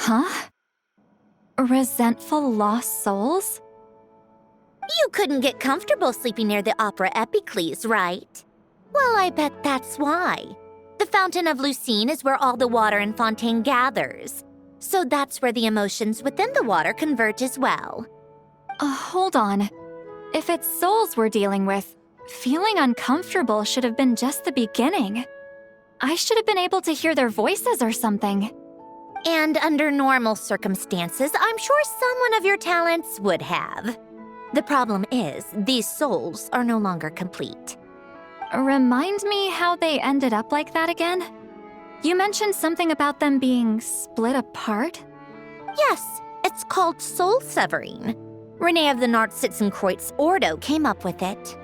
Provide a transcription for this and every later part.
Huh? Resentful lost souls? You couldn't get comfortable sleeping near the Opera Epicles, right? Well, I bet that's why. The Fountain of Lucine is where all the water in Fontaine gathers. So that's where the emotions within the water converge as well. Hold on. If it's souls we're dealing with, feeling uncomfortable should have been just the beginning. I should have been able to hear their voices or something. And under normal circumstances, I'm sure someone of your talents would have. The problem is, these souls are no longer complete. Remind me how they ended up like that again? You mentioned something about them being split apart? Yes, it's called soul severing. Renee of the Nartsitzenkreuz Ordo came up with it.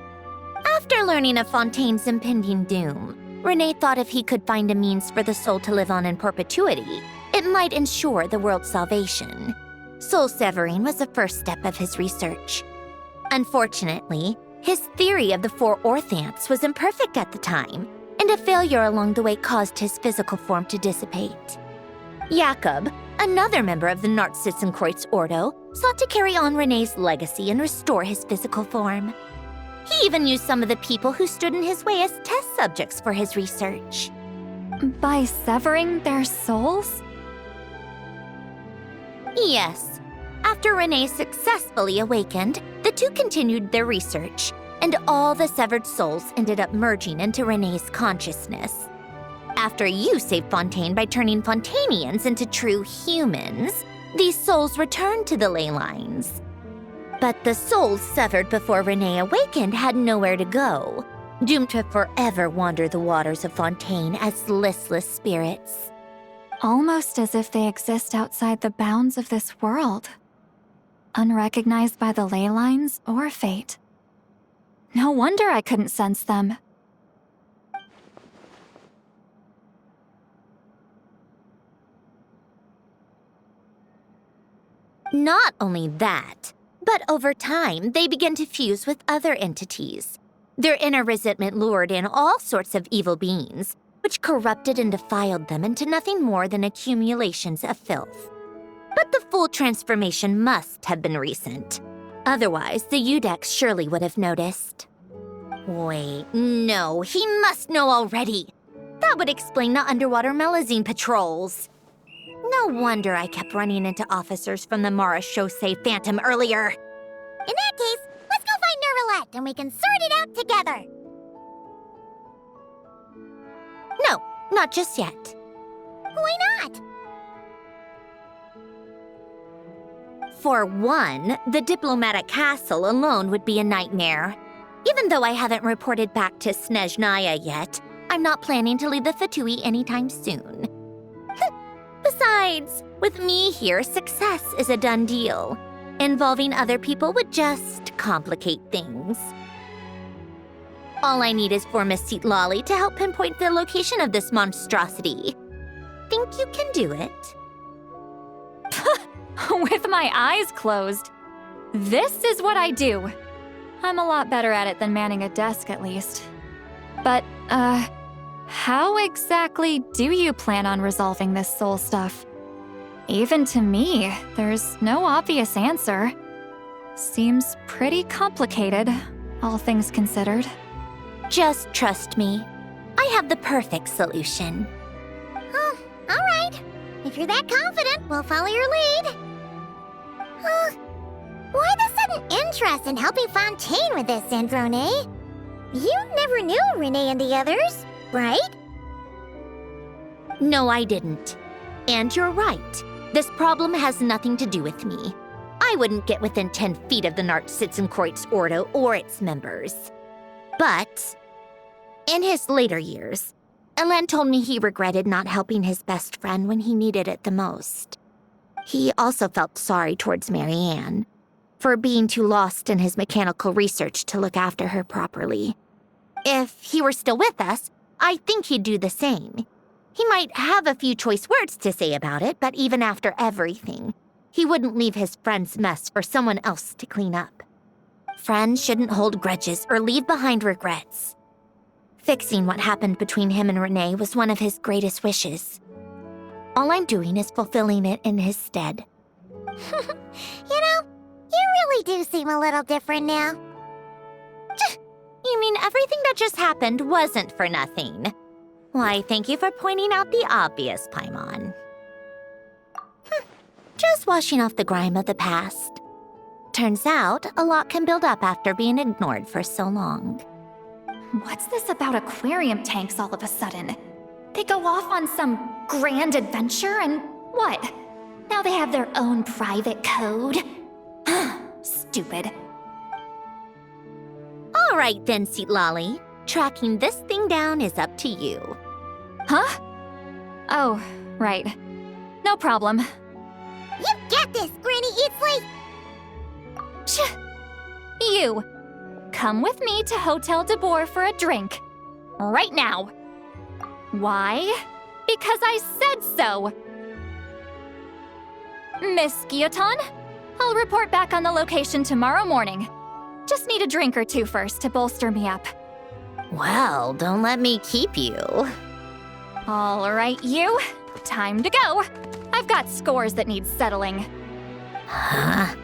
After learning of Fontaine's impending doom, Renee thought if he could find a means for the soul to live on in perpetuity, it might ensure the world's salvation. Soul severing was the first step of his research. Unfortunately, his theory of the four orthants was imperfect at the time, and a failure along the way caused his physical form to dissipate. Jakob, another member of the Nartsitzenkreuz Ordo, sought to carry on Renee's legacy and restore his physical form. He even used some of the people who stood in his way as test subjects for his research. By severing their souls? Yes. After Renee successfully awakened, the two continued their research, and all the severed souls ended up merging into Renee's consciousness. After you saved Fontaine by turning Fontainians into true humans, these souls returned to the ley lines. But the souls severed before Renee awakened had nowhere to go, doomed to forever wander the waters of Fontaine as listless spirits. Almost as if they exist outside the bounds of this world. Unrecognized by the ley lines or fate. No wonder I couldn't sense them. Not only that, but over time, they began to fuse with other entities. Their inner resentment lured in all sorts of evil beings, which corrupted and defiled them into nothing more than accumulations of filth. But the full transformation must have been recent. Otherwise, the Udex surely would have noticed. Wait, no, he must know already. That would explain the underwater melazine patrols. No wonder I kept running into officers from the Mara Chaussee Phantom earlier. In that case, let's go find Nervalette and we can sort it out together. No, not just yet. Why not? For one, the diplomatic castle alone would be a nightmare. Even though I haven't reported back to Snezhnaya yet, I'm not planning to leave the Fatui anytime soon. Besides, with me here, success is a done deal. Involving other people would just complicate things. All I need is for Miss Lolly to help pinpoint the location of this monstrosity. Think you can do it? With my eyes closed. This is what I do. I'm a lot better at it than manning a desk, at least. But, how exactly do you plan on resolving this soul stuff? Even to me, there's no obvious answer. Seems pretty complicated, all things considered. Just trust me. I have the perfect solution. Oh, all right. If you're that confident, we'll follow your lead. Why the sudden interest in helping Fontaine with this, Androne? You never knew Renee and the others, right? No, I didn't. And you're right. This problem has nothing to do with me. I wouldn't get within 10 feet of the Nartsitzenkreuz Ordo or its members. But in his later years, Elen told me he regretted not helping his best friend when he needed it the most. He also felt sorry towards Marianne for being too lost in his mechanical research to look after her properly. If he were still with us, I think he'd do the same. He might have a few choice words to say about it, but even after everything, he wouldn't leave his friend's mess for someone else to clean up. Friends shouldn't hold grudges or leave behind regrets. Fixing what happened between him and Renee was one of his greatest wishes. All I'm doing is fulfilling it in his stead. You know, you really do seem a little different now. You mean everything that just happened wasn't for nothing? Why, thank you for pointing out the obvious, Paimon. Just washing off the grime of the past. Turns out, a lot can build up after being ignored for so long. What's this about aquarium tanks all of a sudden? They go off on some grand adventure and what? Now they have their own private code? Stupid. All right then, Lolly. Tracking this thing down is up to you. Huh? Oh, right. No problem. You get this, Granny Eatsley! You, come with me to Hotel de Boer for a drink. Right now. Why? Because I said so. Miss Guillotin, I'll report back on the location tomorrow morning. Just need a drink or two first to bolster me up. Well, don't let me keep you. All right, you. Time to go. I've got scores that need settling. Huh?